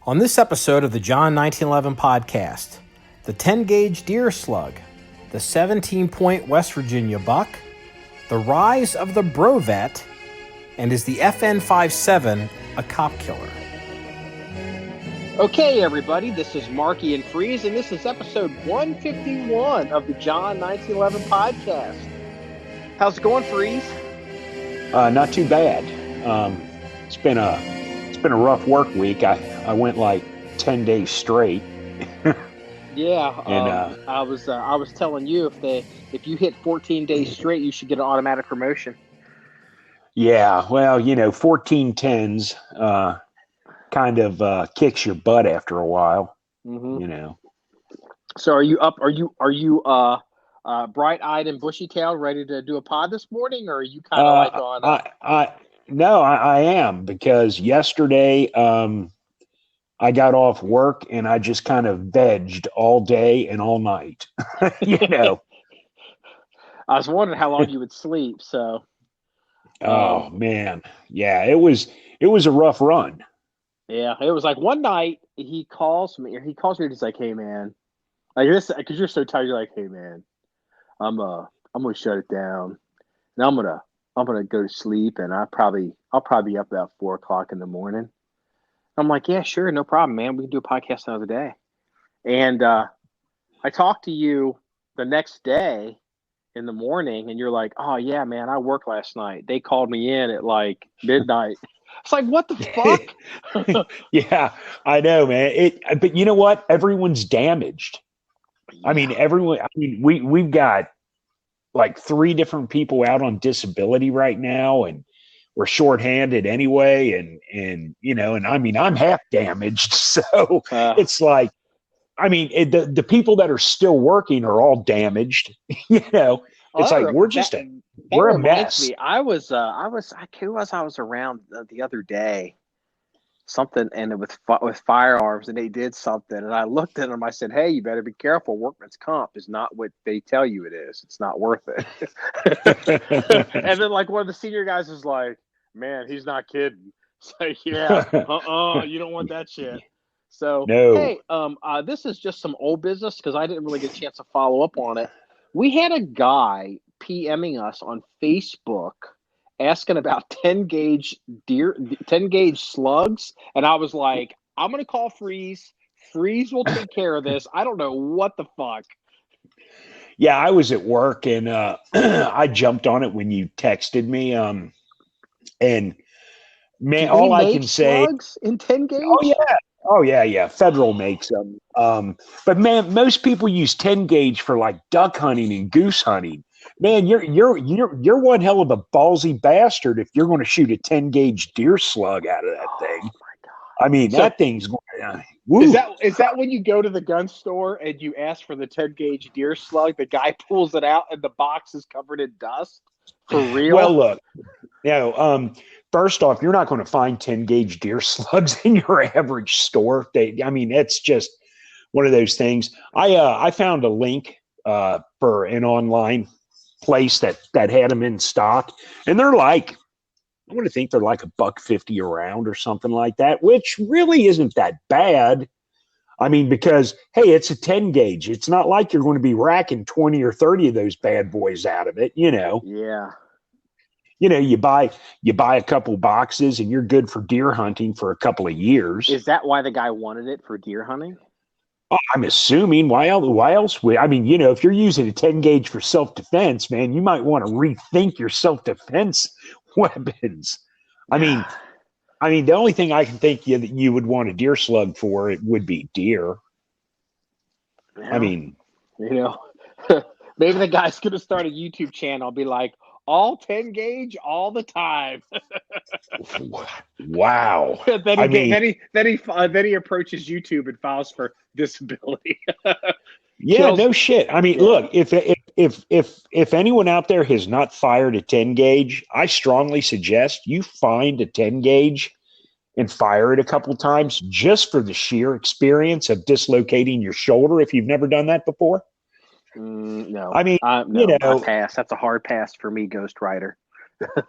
On this episode of the John 1911 podcast, the 10-gauge deer slug, the 17-point West Virginia buck, the rise of the BroVet, and is the FN57 a cop killer? Okay, everybody, this is Marky and Freeze, and this is episode 151 of the John 1911 podcast. How's it going, Freeze? Not too bad. It's been a rough work week. I went like 10 days straight. Yeah, and I was telling you if you hit 14 days straight, you should get an automatic promotion. Yeah, well, 1410s kind of kicks your butt after a while. Mm-hmm. So are you up? Are you bright-eyed and bushy-tailed, ready to do a pod this morning, or are you kind of like on? No, I am, because yesterday I got off work and I just kind of vegged all day and all night. I was wondering how long you would sleep. So. Oh man, yeah, it was a rough run. Yeah, it was like one night he calls me and he's like, "Hey man," like this, because you're so tired. You're like, "Hey man, I'm gonna shut it down. Now I'm gonna go to sleep, and I'll probably be up about 4:00 in the morning." I'm like, "Yeah, sure, no problem, man. We can do a podcast another day." And I talked to you the next day in the morning, and you're like, "Oh yeah, man, I worked last night. They called me in at like midnight." It's like, what the fuck? Yeah, I know, man. But you know what? Everyone's damaged. Yeah. I mean, we've got like 3 different people out on disability right now, and we're shorthanded anyway. And I mean, I'm half damaged. So it's like, I mean, the people that are still working are all damaged. It's like we're a mess. I was around the other day, something, and it with firearms, and they did something, and I looked at them. I said, "Hey, you better be careful. Workman's comp is not what they tell you it is. It's not worth it." And then like one of the senior guys is like, "Man, he's not kidding." It's like, yeah, you don't want that shit. So no. Hey, this is just some old business because I didn't really get a chance to follow up on it. We had a guy PMing us on Facebook asking about 10-gauge slugs, and I was like, "I'm gonna call Freeze. Freeze will take care of this." I don't know what the fuck. Yeah, I was at work and I jumped on it when you texted me. And man, all I can say, slugs in 10-gauge. Oh yeah. Federal makes them. But man, most people use 10-gauge for like duck hunting and goose hunting. Man, you're one hell of a ballsy bastard if you're going to shoot a 10-gauge deer slug out of that thing. Oh my God. I mean, that thing's going. Is that when you go to the gun store and you ask for the 10-gauge deer slug, the guy pulls it out and the box is covered in dust? For real? Well, look, first off, you're not going to find 10-gauge deer slugs in your average store. It's just one of those things. I found a link for an online place that had them in stock, and they're like, I want to think they're like $150 a round or something like that, which really isn't that bad. I mean, because hey, it's a 10-gauge. It's not like you're going to be racking 20 or 30 of those bad boys out of it, Yeah. You buy a couple boxes and you're good for deer hunting for a couple of years. Is that why the guy wanted it, for deer hunting? Oh, I'm assuming. Why else would? I mean, if you're using a 10-gauge for self-defense, man, you might want to rethink your self-defense weapons. I mean, the only thing I can think that you would want a deer slug for, it would be deer. Yeah. I mean, maybe the guy's going to start a YouTube channel, be like, all 10-gauge all the time. Wow. Then he approaches YouTube and files for disability. Yeah, no shit. I mean, look, if anyone out there has not fired a 10-gauge, I strongly suggest you find a 10-gauge and fire it a couple times just for the sheer experience of dislocating your shoulder if you've never done that before. No. I mean, no, I pass. That's a hard pass for me, Ghost Rider.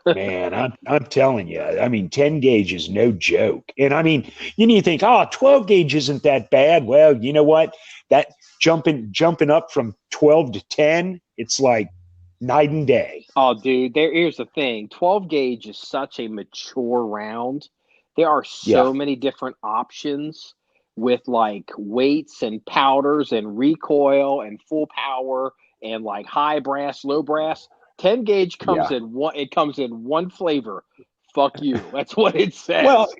Man, I'm telling you. I mean, 10 gauge is no joke. And I mean, you think, oh, 12 gauge isn't that bad. Well, you know what? That jumping up from 12 to 10, it's like night and day. Oh, dude, here's the thing. 12 gauge is such a mature round. There are Yeah. so many different options with like weights and powders and recoil and full power and like high brass, low brass. 10 gauge comes Yeah. in one flavor. Fuck you. That's what it says. Well,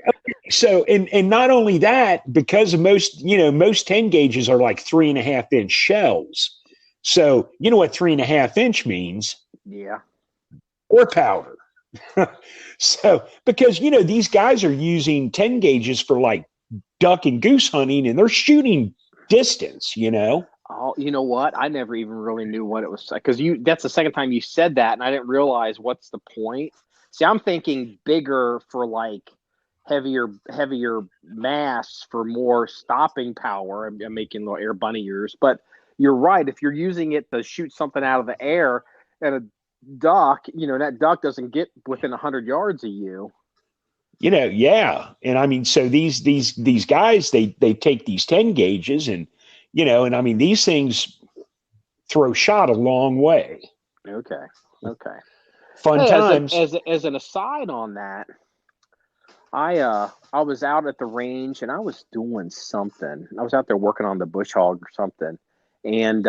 so and not only that, because of most 10 gauges are like 3.5 inch shells. So you know what 3.5 inch means? Yeah. Or powder. So because these guys are using 10 gauges for like duck and goose hunting, and they're shooting distance. Oh, you know what? I never even really knew what it was because that's the second time you said that, and I didn't realize what's the point. See, I'm thinking bigger for like heavier mass for more stopping power. I'm making little air bunny ears, but you're right. If you're using it to shoot something out of the air and a duck, that duck doesn't get within 100 yards of you. Yeah. And I mean, so these guys, they take these 10 gauges and I mean, these things throw shot a long way. Okay. Fun Hey, times. as an aside on that, I was out at the range and I was doing something. I was out there working on the bush hog or something, and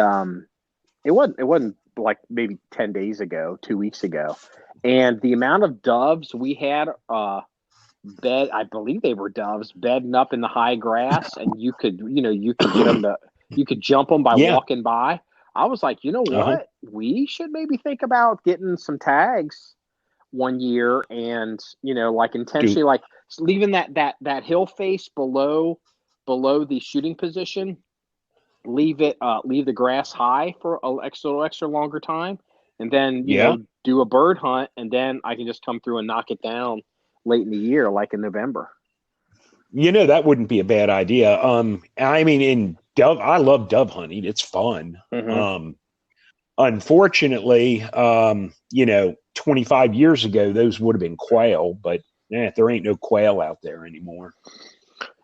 it wasn't like maybe 10 days ago, 2 weeks ago, and the amount of doves we had I believe they were doves bedding up in the high grass, and you could get them you could jump them by Yeah. walking by. I was like, you know what? We should maybe think about getting some tags one year, and like intentionally, like leaving that hill face below the shooting position. Leave the grass high for an extra longer time, and then do a bird hunt, and then I can just come through and knock it down late in the year, like in November. That wouldn't be a bad idea. I mean, in dove, I love dove hunting. It's fun. Mm-hmm. Unfortunately, 25 years ago, those would have been quail, but there ain't no quail out there anymore.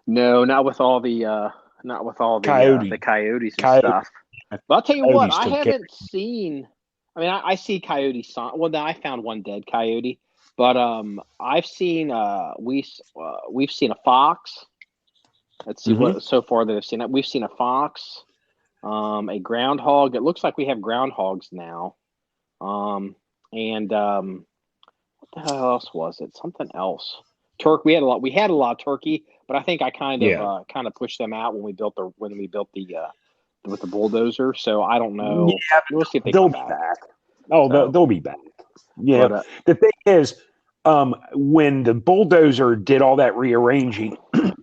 No, not with all the the coyotes and stuff. But I'll tell you what, I haven't seen. I mean, I see coyotes. Well, I found one dead coyote, but I've seen we've seen a fox. Let's see what so far that I've seen. We've seen a fox, a groundhog. It looks like we have groundhogs now, and what the hell else was it? Something else. We had a lot. We had a lot of turkey, but I think I kind of pushed them out when we built the with the bulldozer. So I don't know. Yeah, we'll see if they'll be back. Oh, so, they'll be back. Yeah. But, the thing is, when the bulldozer did all that rearranging,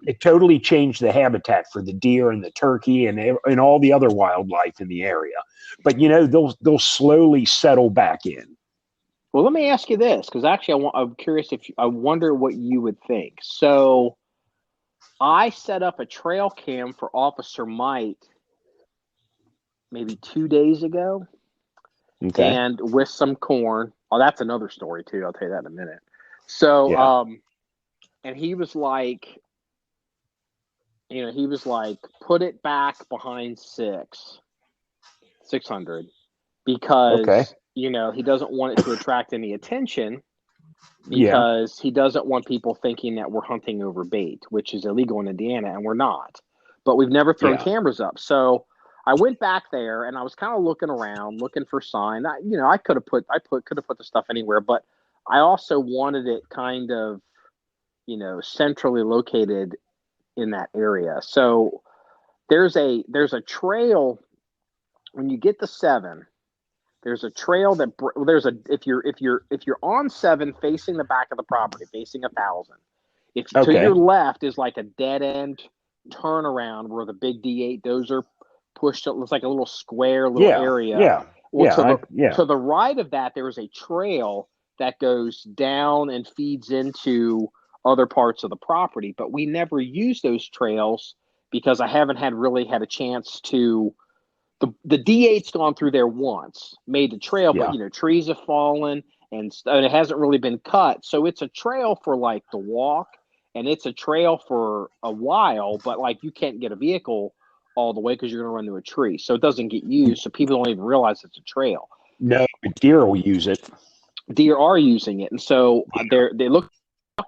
it totally changed the habitat for the deer and the turkey and all the other wildlife in the area. But they'll slowly settle back in. Well, let me ask you this, because actually I'm curious I wonder what you would think. So I set up a trail cam for Officer Mike maybe 2 days ago. Okay. And with some corn. Oh, that's another story too. I'll tell you that in a minute. So, and he was like, put it back behind 600 because, he doesn't want it to attract any attention because he doesn't want people thinking that we're hunting over bait, which is illegal in Indiana, and we're not. But we've never thrown cameras up. So I went back there and I was kind of looking around, looking for sign. I could have put the stuff anywhere, but I also wanted it kind of, centrally located in that area. So there's a trail when you get to 7. There's a trail if you're on 7 facing the back of the property, facing 1,000. To your left is like a dead end turnaround where the big D8 dozer pushed. It looks like a little square area. Yeah. Well, to the right of that, there is a trail that goes down and feeds into other parts of the property. But we never use those trails because I haven't really had a chance to. The D8's gone through there once, made the trail, but trees have fallen, and it hasn't really been cut. So it's a trail for like the walk, and it's a trail for a while, but like you can't get a vehicle all the way because you're going to run into a tree. So it doesn't get used. So people don't even realize it's a trail. No, but deer will use it. Deer are using it, and so they look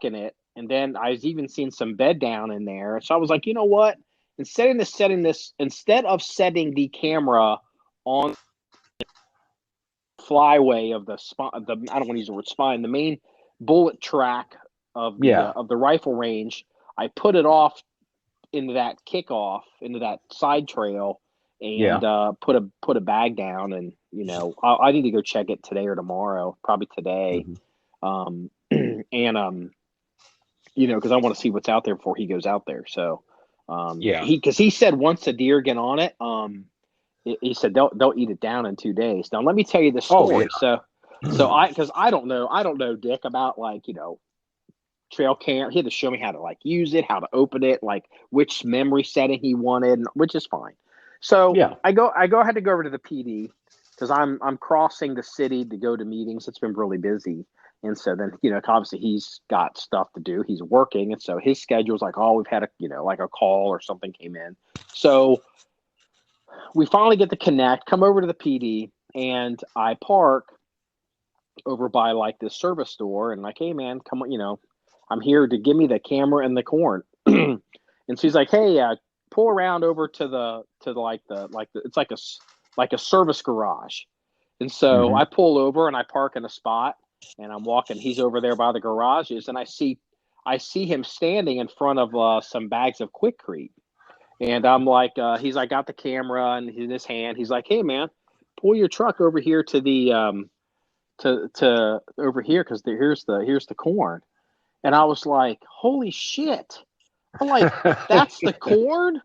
in it. And then I've even seen some bed down in there. So I was like, you know what? Instead of setting the camera on the flyway of the spine, I don't want to use the word spine, the main bullet track of the rifle range, I put it off into that kickoff, into that side trail, and put a bag down. And I need to go check it today or tomorrow, probably today. Because I want to see what's out there before he goes out there. So, because he said once a deer get on it, he said they'll eat it down in 2 days. Now let me tell you the story. Because I don't know Dick about trail cam. He had to show me how to use it, how to open it, which memory setting he wanted, which is fine. So I had to go over to the PD because I'm crossing the city to go to meetings. It's been really busy. And so then, obviously he's got stuff to do. He's working. And so his schedule's like, we've had a call or something came in. So we finally get to connect, come over to the PD, and I park over by this service store and hey man, come on, I'm here to give me the camera and the corn. And she's like, hey, pull around over to it's like a service garage. And so I pull over and I park in a spot. And I'm walking. He's over there by the garages, and I see him standing in front of some bags of Quikrete. And I'm like, he's like, got the camera in his hand. He's like, hey man, pull your truck over here to the to over here because here's the corn. And I was like, holy shit! I'm like, that's the corn.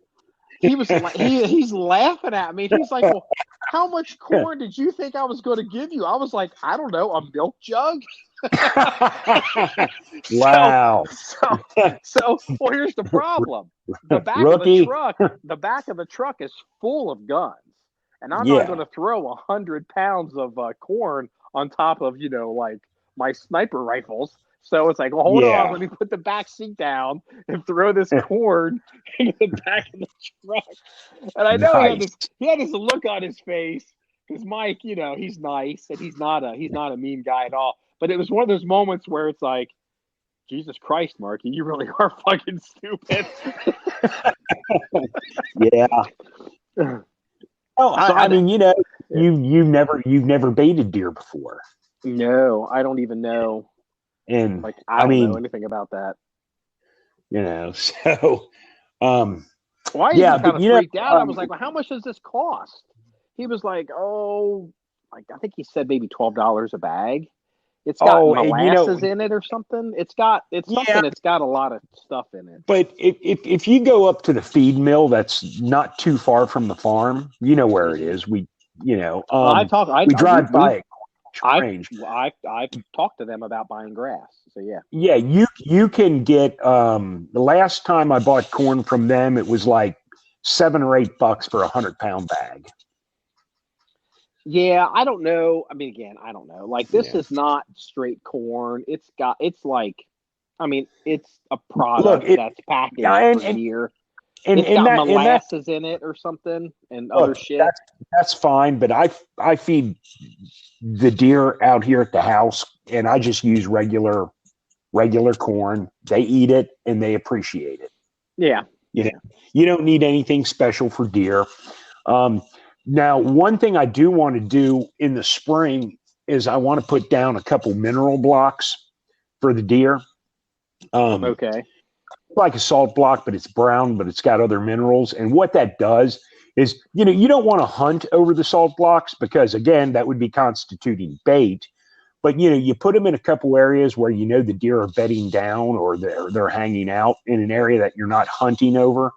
He was he's laughing at me. He's like, well, how much corn did you think I was going to give you? I was like, I don't know, a milk jug. Wow. So well, here's the problem. The back of the truck is full of guns, and I'm not going to throw 100 pounds of corn on top of my sniper rifles. So it's like, well, hold on, let me put the back seat down and throw this corn into the back of the truck. And I know he had this look on his face because Mike, he's nice and he's not a mean guy at all. But it was one of those moments where it's like, Jesus Christ, Marky, you really are fucking stupid. Yeah. I mean, you've never baited deer before. No, I don't even know. And I don't know anything about that. So why is he kind of freaked out? I was like, well, how much does this cost? He was like, I think he said maybe $12 a bag. It's got molasses in it or something. It's got a lot of stuff in it. But if you go up to the feed mill, that's not too far from the farm. You know where it is. We drive by it. I talked to them about buying grass. So yeah, you can get. The last time I bought corn from them, it was like $7 or $8 for a 100-pound bag. Yeah, I don't know. I mean, again, I don't know. This is not straight corn. It's a product that's packaged for deer. It's got molasses in it or something and other shit. That's fine, but I feed the deer out here at the house, and I just use regular corn. They eat it and they appreciate it. Yeah. You don't need anything special for deer. Now, one thing I do want to do in the spring is I want to put down a couple mineral blocks for the deer. Okay. Like a salt block, but it's brown, but it's got other minerals. And what that does is, you don't want to hunt over the salt blocks because, again, that would be constituting bait. But, you put them in a couple areas where the deer are bedding down or they're hanging out in an area that you're not hunting over.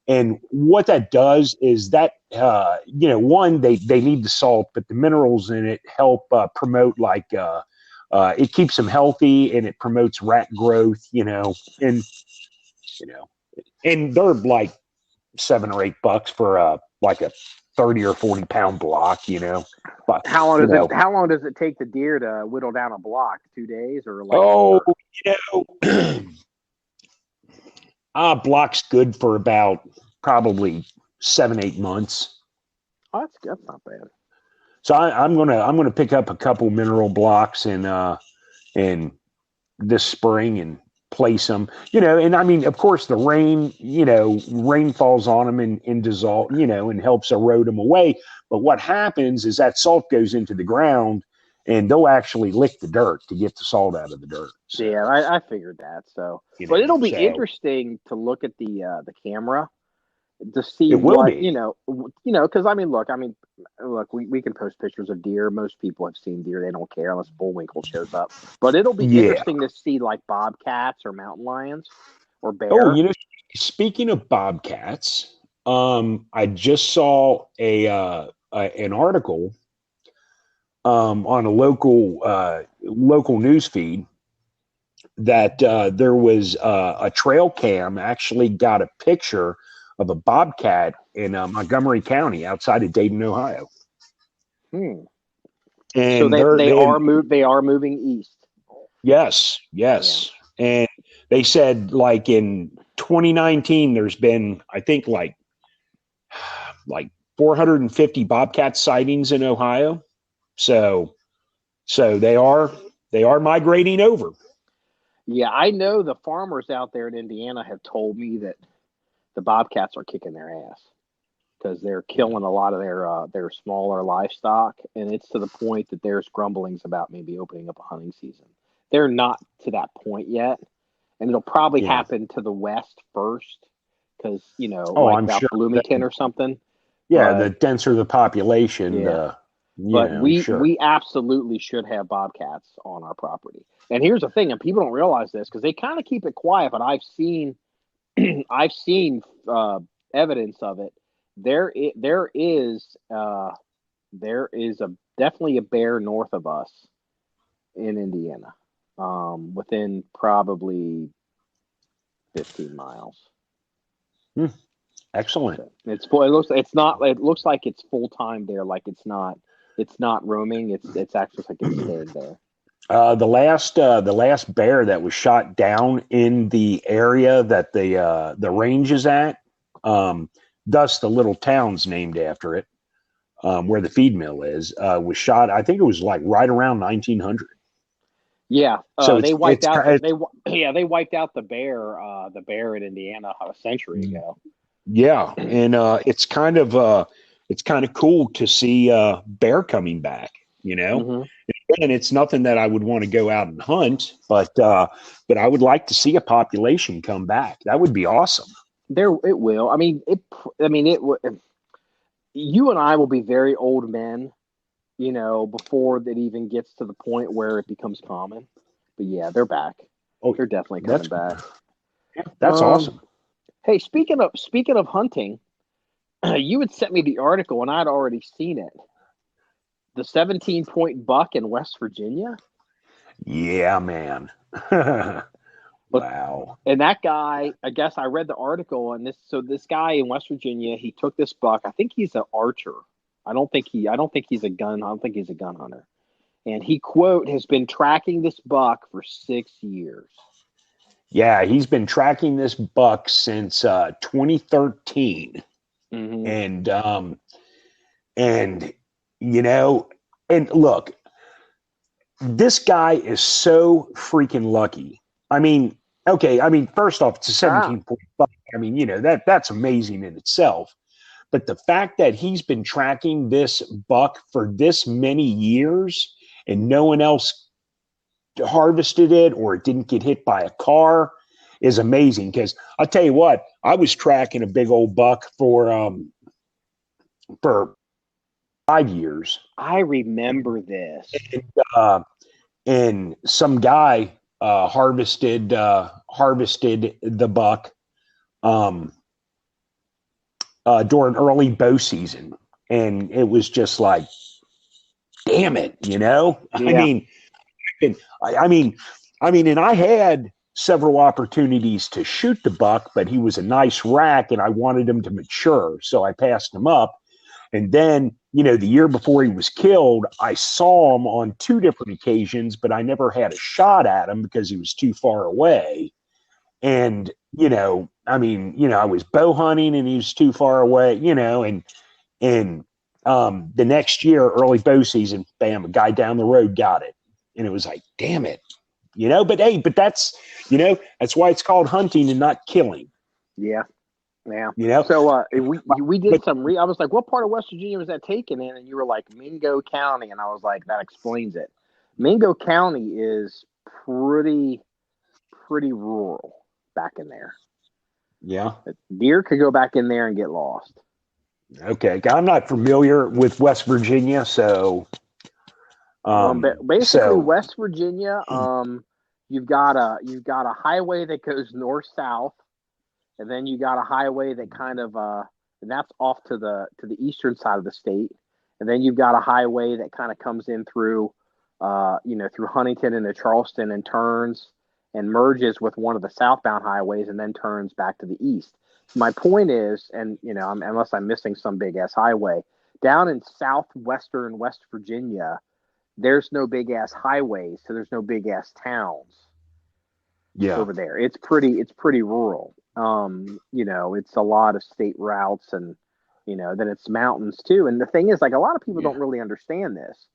And what that does is that, one, they need the salt, but the minerals in it help promote it keeps them healthy and it promotes rat growth, and they're like $7 or $8 for a 30 or 40 pound block, you know. But How long does it take the deer to whittle down a block? 2 days or like? Oh, you know, block's good for about probably 7-8 months. Oh, that's not bad. So I'm gonna pick up a couple mineral blocks in this spring and place them, you know. And I mean, of course, the rain falls on them and dissolve, you know, and helps erode them away. But what happens is that salt goes into the ground, and they'll actually lick the dirt to get the salt out of the dirt. So, yeah, I figured that. So, but it'll be interesting to look at the camera to see what you know, because look, we can post pictures of deer. Most people have seen deer; they don't care unless Bullwinkle shows up. But it'll be interesting to see like bobcats or mountain lions or bear. Oh, you know, speaking of bobcats, I just saw an article on a local news feed that there was a trail cam actually got a picture of a bobcat in Montgomery County outside of Dayton, Ohio. And so they are moving east. Yes. Yeah. And they said like in 2019 there's been, I think, like 450 bobcat sightings in Ohio. So they are migrating over. Yeah, I know the farmers out there in Indiana have told me that the bobcats are kicking their ass because they're killing a lot of their smaller livestock, and it's to the point that there's grumblings about maybe opening up a hunting season. They're not to that point yet, and it'll probably happen to the west first because I'm about sure Bloomington or something. Yeah, the denser the population. Yeah. But we absolutely should have bobcats on our property. And here's the thing, and people don't realize this because they kind of keep it quiet, but I've seen evidence of it. There is definitely a bear north of us in Indiana, within probably 15 miles. Excellent. It looks like it's full time there. Like it's not roaming. It's actually like it's staying there. The last bear that was shot down in the area that the range is at, thus the little town's named after it, where the feed mill is, was shot. I think it was like right around 1900. Yeah, so they wiped out the bear in Indiana a century ago. Yeah, and it's kind of cool to see bear coming back. You know. Mm-hmm. And it's nothing that I would want to go out and hunt, but I would like to see a population come back. That would be awesome. It will. I mean, you and I will be very old men, before that even gets to the point where it becomes common. But yeah, they're back. Oh, they're definitely coming back. Yeah, that's awesome. Hey, speaking of hunting, you had sent me the article and I'd already seen it. The 17-point buck in West Virginia? Yeah, man. Wow. And that guy, I guess I read the article on this. So this guy in West Virginia, he took this buck. I think he's an archer. I don't think he's a gun hunter. And he, quote, has been tracking this buck for 6 years. Yeah, he's been tracking this buck since 2013. Mm-hmm. And look, this guy is so freaking lucky. I mean, first off, it's a 17-point buck. I mean, that's amazing in itself. But the fact that he's been tracking this buck for this many years and no one else harvested it or it didn't get hit by a car is amazing. Because I'll tell you what, I was tracking a big old buck for 5 years. I remember this. And some guy harvested the buck during early bow season, and it was just like, damn it, Yeah. I mean, and I had several opportunities to shoot the buck, but he was a nice rack, and I wanted him to mature, so I passed him up. And then, the year before he was killed, I saw him on 2 different occasions, but I never had a shot at him because he was too far away. And, I was bow hunting and he was too far away, and the next year, early bow season, bam, a guy down the road got it. And it was like, damn it, but hey, that's why it's called hunting and not killing. Yeah. Yeah. So we did I was like, what part of West Virginia was that taken in? And you were like, Mingo County. And I was like, that explains it. Mingo County is pretty rural back in there. Yeah. Deer could go back in there and get lost. Okay. I'm not familiar with West Virginia, so basically West Virginia, you've got a highway that goes north south. And then you got a highway that kind of, and that's off to the eastern side of the state. And then you've got a highway that kind of comes in through, through Huntington into Charleston and turns and merges with one of the southbound highways and then turns back to the east. My point is, and unless I'm missing some big ass highway, down in southwestern West Virginia, there's no big ass highways, so there's no big ass towns. Yeah, over there, it's pretty rural. It's a lot of state routes and, then it's mountains too. And the thing is, like, a lot of people don't really understand this.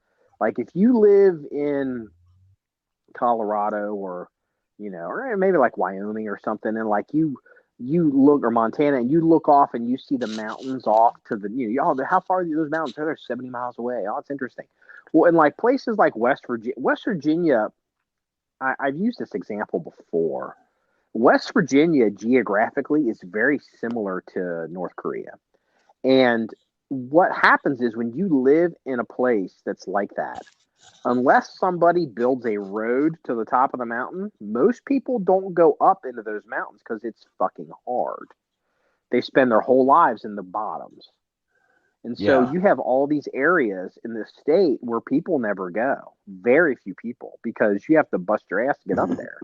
Like, if you live in Colorado or maybe like Wyoming or something, and like you look, or Montana, and you look off and you see the mountains off to the, how far are those mountains? They're 70 miles away. Oh, it's interesting. Well, in like places like West Virginia, I've used this example before. West Virginia geographically is very similar to North Korea. And what happens is when you live in a place that's like that, unless somebody builds a road to the top of the mountain, most people don't go up into those mountains because it's fucking hard. They spend their whole lives in the bottoms. And so you have all these areas in the state where people never go. Very few people, because you have to bust your ass to get up there.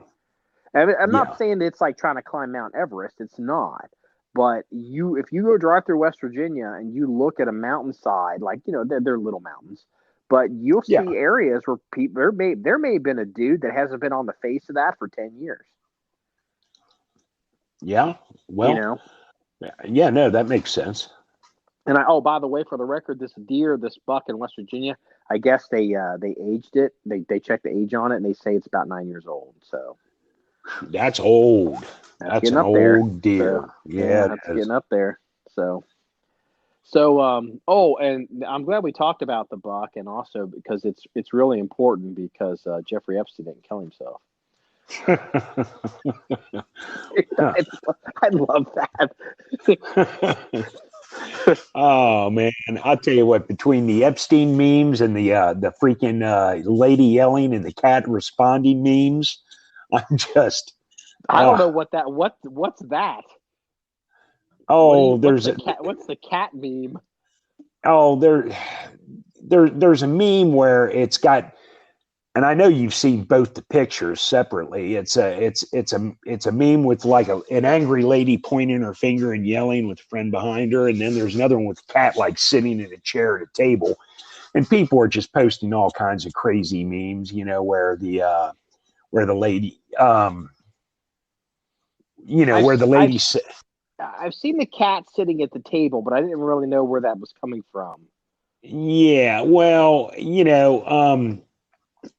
I'm not saying it's like trying to climb Mount Everest. It's not. But if you go drive through West Virginia and you look at a mountainside, like, they're little mountains, but you'll see areas where people, there may have been a dude that hasn't been on the face of that for 10 years. Yeah. Well, yeah, no, that makes sense. And by the way, for the record, this buck in West Virginia, I guess they aged it. They checked the age on it, and they say it's about 9 years old. So that's old. That's an old deer. So, yeah, that's getting up there. So, and I'm glad we talked about the buck, and also because it's really important because Jeffrey Epstein didn't kill himself. I love that. Oh man, I'll tell you what, between the Epstein memes and the freaking lady yelling and the cat responding memes, I'm just I don't know what's that. Oh, what's the cat meme? Oh, there's a meme where it's got, and I know you've seen both the pictures separately. It's a meme with like an angry lady pointing her finger and yelling with a friend behind her, and then there's another one with a cat like sitting in a chair at a table, and people are just posting all kinds of crazy memes, where the lady, where the lady. I've seen the cat sitting at the table, but I didn't really know where that was coming from. Yeah, well,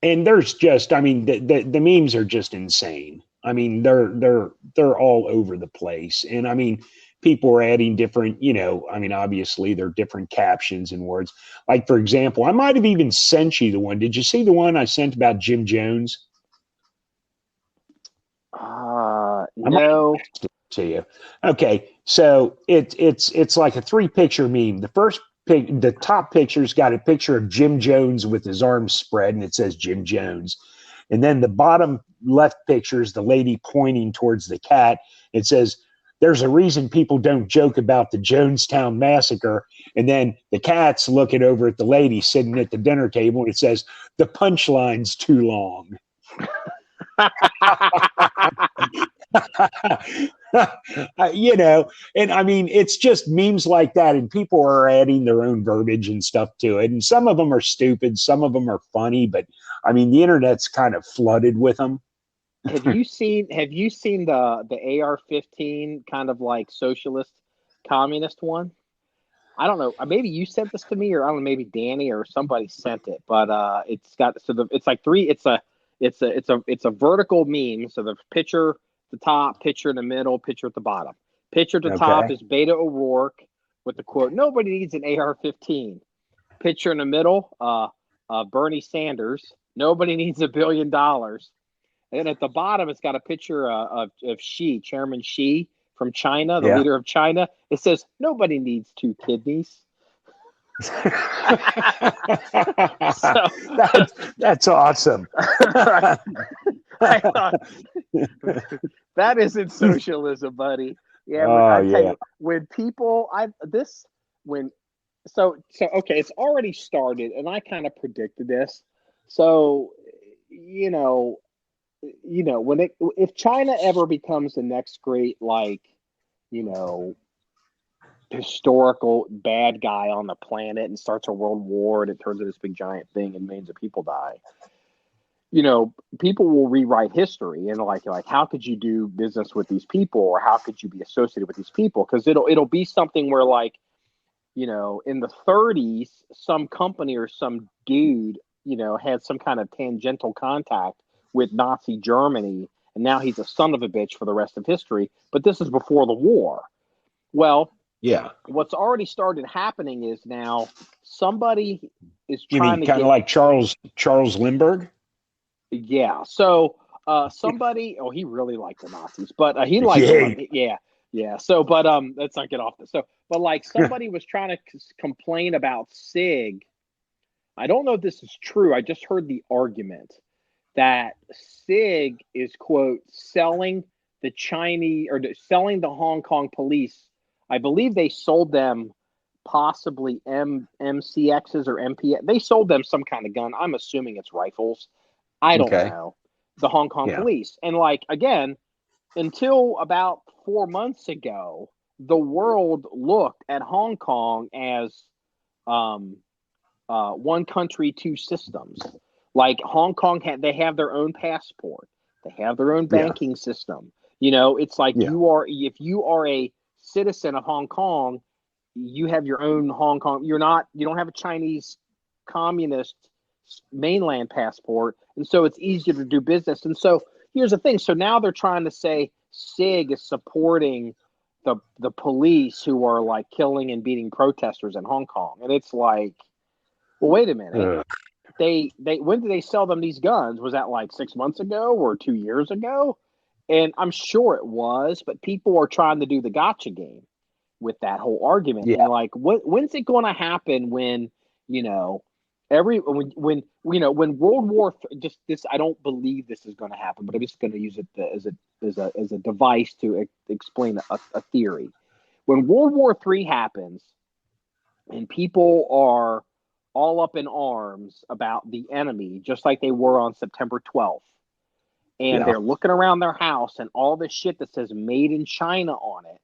and there's just, I mean, the memes are just insane. I mean, they're all over the place. And I mean, people are adding different, obviously there are different captions and words. Like, for example, I might have even sent you the one. Did you see the one I sent about Jim Jones? No. To you. Okay. So it's like a 3-picture meme. The top picture's got a picture of Jim Jones with his arms spread, and it says Jim Jones. And then the bottom left picture is the lady pointing towards the cat. It says, "There's a reason people don't joke about the Jonestown massacre." And then the cat's looking over at the lady sitting at the dinner table, and it says, "The punchline's too long." You know, and I mean, it's just memes like that, and people are adding their own verbiage and stuff to it. And some of them are stupid, some of them are funny, but I mean, the internet's kind of flooded with them. Have you seen the AR-15 kind of like socialist communist one? I don't know. Maybe you sent this to me, or I don't know. Maybe Danny or somebody sent it. But it's got it's like three. It's a vertical meme. So the picture at the top, picture in the middle, picture at the bottom. Picture at the top Okay. is Beta O'Rourke with the quote, "Nobody needs an AR-15." Picture in the middle, Bernie Sanders. "Nobody needs $1 billion." And at the bottom, it's got a picture of Chairman Xi from China, the Yeah. leader of China. It says, "Nobody needs 2 kidneys." That's awesome. I thought, that isn't socialism, buddy. Yeah, I tell you, when people, okay, it's already started, and I kind of predicted this. So, if China ever becomes the next great, like, historical bad guy on the planet and starts a world war and it turns into this big giant thing and millions of people die, people will rewrite history and like how could you do business with these people, or how could you be associated with these people? Because it'll be something where, like, in the 30s, some company or some dude, had some kind of tangential contact with Nazi Germany, and now he's a son of a bitch for the rest of history. But this is before the war. Well, yeah. What's already started happening is now somebody is You trying mean to kind of like Charles Lindbergh? Yeah. So somebody, he really liked the Nazis, but he liked Yeah. them. Yeah. Yeah. So, but let's not get off this. So, but like somebody was trying to complain about SIG. I don't know if this is true. I just heard the argument that SIG is, quote, selling the Chinese, or selling the Hong Kong police. I believe they sold them possibly MCXs or MP. They sold them some kind of gun. I'm assuming it's rifles. I don't Okay. know. The Hong Kong Yeah. police. And like, again, until about 4 months ago, the world looked at Hong Kong as one country, 2 systems. Like Hong Kong they have their own passport. They have their own banking system. It's like if you are a citizen of Hong Kong, you have your own Hong Kong. You don't have a Chinese communist mainland passport, and so it's easier to do business. And so here's the thing. So now they're trying to say SIG is supporting the police who are like killing and beating protesters in Hong Kong. And it's like, well, wait a minute. When did they sell them these guns? Was that like 6 months ago or 2 years ago? And I'm sure it was, but people are trying to do the gotcha game with that whole argument. Yeah. And like, when's it going to happen when, when World War just this, I don't believe this is going to happen, but I'm just going to use it as a device to explain a theory. When World War III happens and people are all up in arms about the enemy, just like they were on September 12th. And they're looking around their house and all this shit that says "Made in China" on it.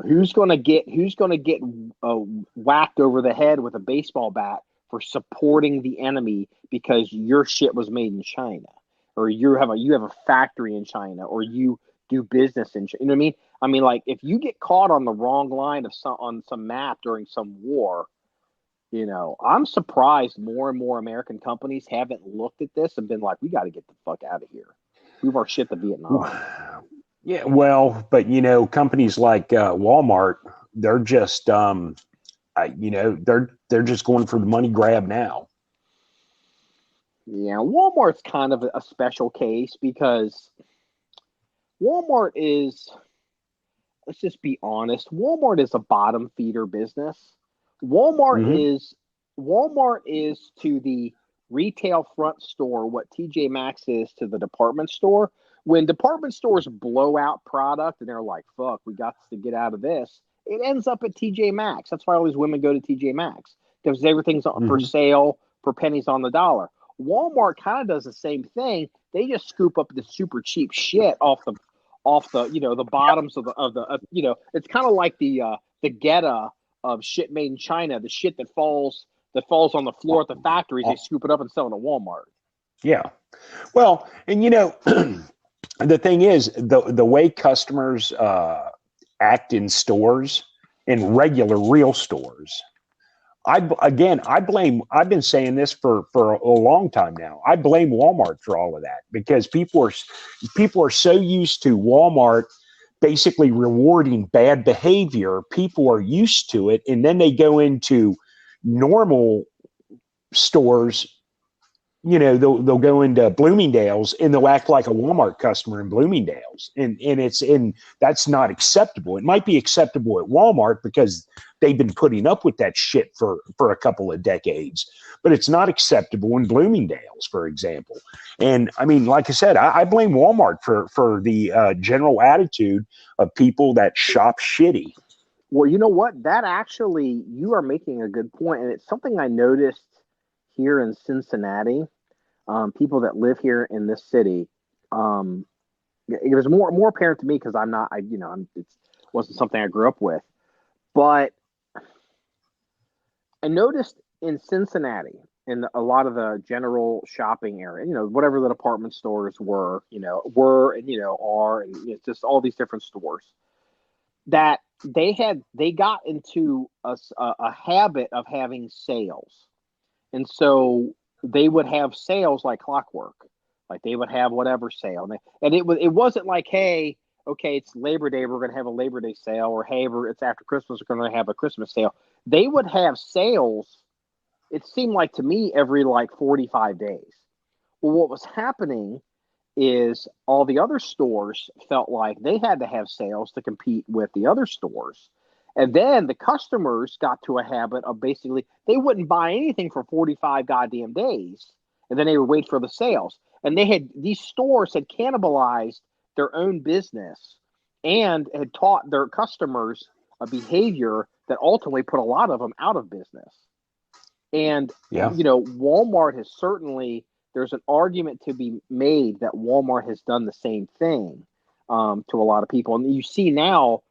Who's going to get whacked over the head with a baseball bat for supporting the enemy because your shit was made in China, or you have a factory in China, or you do business in China? You know what I mean? I mean, like, if you get caught on the wrong line on some map during some war, I'm surprised more and more American companies haven't looked at this and been like, we got to get the fuck out of here. Move our shit to Vietnam. Yeah, well, but companies like Walmart, they're just they're just going for the money grab now. Yeah, Walmart's kind of a special case because Walmart is, let's just be honest, Walmart is a bottom feeder business. Walmart is to the retail front store what TJ Maxx is to the department store. When department stores blow out product and they're like, fuck, we got to get out of this, it ends up at TJ Maxx. That's why all these women go to TJ Maxx, because everything's for sale for pennies on the dollar. Walmart kind of does the same thing. They just scoop up the super cheap shit off the the bottoms of the it's kind of like the Geta of shit made in China, the shit that falls on the floor at the factories. They scoop it up and sell it at Walmart. Yeah. Well, and the thing is, the way customers act in stores, in regular real stores, I've been saying this for a long time now. I blame Walmart for all of that, because people are so used to Walmart basically rewarding bad behavior. People are used to it, and then they go into normal stores. They'll go into Bloomingdale's and they'll act like a Walmart customer in Bloomingdale's, and that's not acceptable. It might be acceptable at Walmart because they've been putting up with that shit for a couple of decades, but it's not acceptable in Bloomingdale's, for example. And I mean, like I said, I blame Walmart for the general attitude of people that shop shitty. Well, you know what? That actually, you are making a good point, and it's something I noticed here in Cincinnati. People that live here in this city, it was more apparent to me because it wasn't something I grew up with, but I noticed in Cincinnati, in a lot of the general shopping area, whatever the department stores were, are, and it's just all these different stores, that they got into a habit of having sales. And so they would have sales like clockwork. Like they would have whatever sale. And it wasn't like, hey, okay, it's Labor Day, we're going to have a Labor Day sale, or hey, it's after Christmas, we're going to have a Christmas sale. They would have sales, it seemed like to me, every like 45 days. Well, what was happening is all the other stores felt like they had to have sales to compete with the other stores. And then the customers got to a habit of basically they wouldn't buy anything for 45 goddamn days, and then they would wait for the sales. And these stores had cannibalized their own business and had taught their customers a behavior that ultimately put a lot of them out of business. And Walmart has certainly, there's an argument to be made that Walmart has done the same thing to a lot of people. And you see now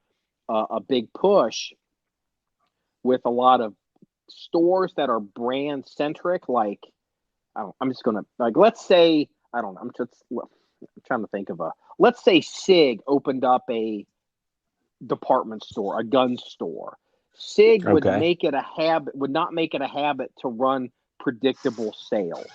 a big push with a lot of stores that are brand centric. Like, I'm just going to, like, let's say, I don't know, I'm trying to think of let's say SIG opened up a department store, a gun store. SIG would not make it a habit to run predictable sales,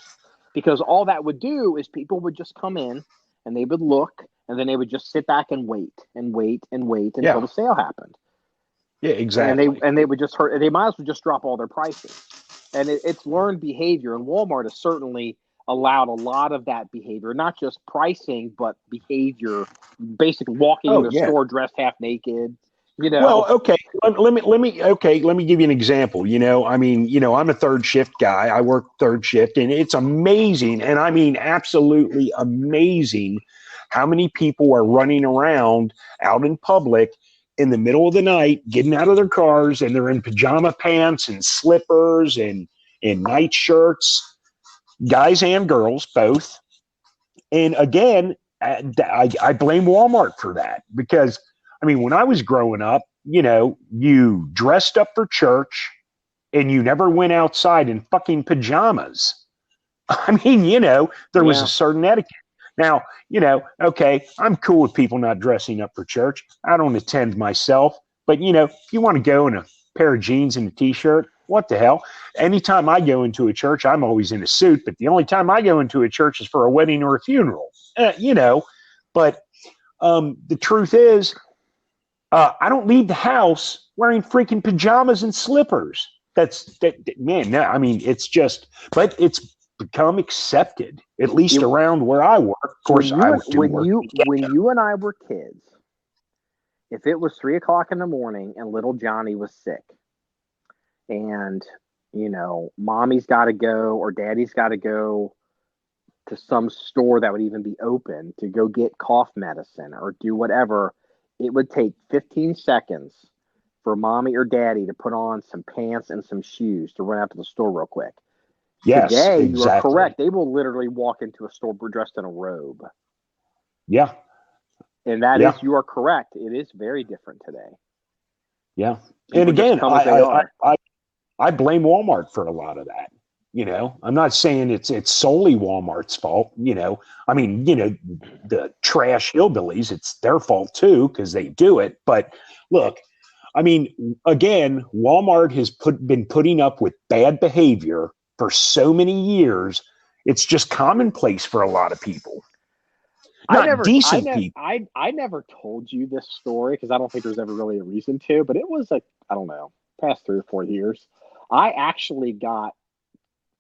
because all that would do is people would just come in and they would look, and then they would just sit back and wait until the sale happened. Yeah, exactly. And they would just hurt. They might as well just drop all their prices. And it's learned behavior. And Walmart has certainly allowed a lot of that behavior, not just pricing, but behavior. Basically, walking into a store dressed half naked. Well, okay. Let me give you an example. I'm a third shift guy. I work third shift, and it's amazing, and I mean absolutely amazing, how many people are running around out in public in the middle of the night, getting out of their cars, and they're in pajama pants and slippers and night shirts, guys and girls both. And again, I blame Walmart for that, because I mean, when I was growing up, you dressed up for church and you never went outside in fucking pajamas. I mean, there was a certain etiquette. Now, okay, I'm cool with people not dressing up for church. I don't attend myself. But, if you want to go in a pair of jeans and a T-shirt, what the hell? Anytime I go into a church, I'm always in a suit. But the only time I go into a church is for a wedding or a funeral, But the truth is, I don't leave the house wearing freaking pajamas and slippers. Man, no, I mean, but it's become accepted, at least around where I work. Of course, when you and I were kids, if it was 3:00 in the morning and little Johnny was sick, and mommy's got to go or daddy's got to go to some store that would even be open to go get cough medicine or do whatever, it would take 15 seconds for mommy or daddy to put on some pants and some shoes to run out to the store real quick. Yes, Today, you are exactly. correct. They will literally walk into a store dressed in a robe. Yeah. And that Yeah. is, you are correct. It is very different today. Yeah. And People just again, come as they are. I blame Walmart for a lot of that. I'm not saying it's solely Walmart's fault. I mean, the trash hillbillies, it's their fault too because they do it. But look, I mean, again, Walmart has been putting up with bad behavior for so many years. It's just commonplace for a lot of people, not decent people. I never told you this story because I don't think there's ever really a reason to, but it was like, I don't know, past 3 or 4 years. I actually got,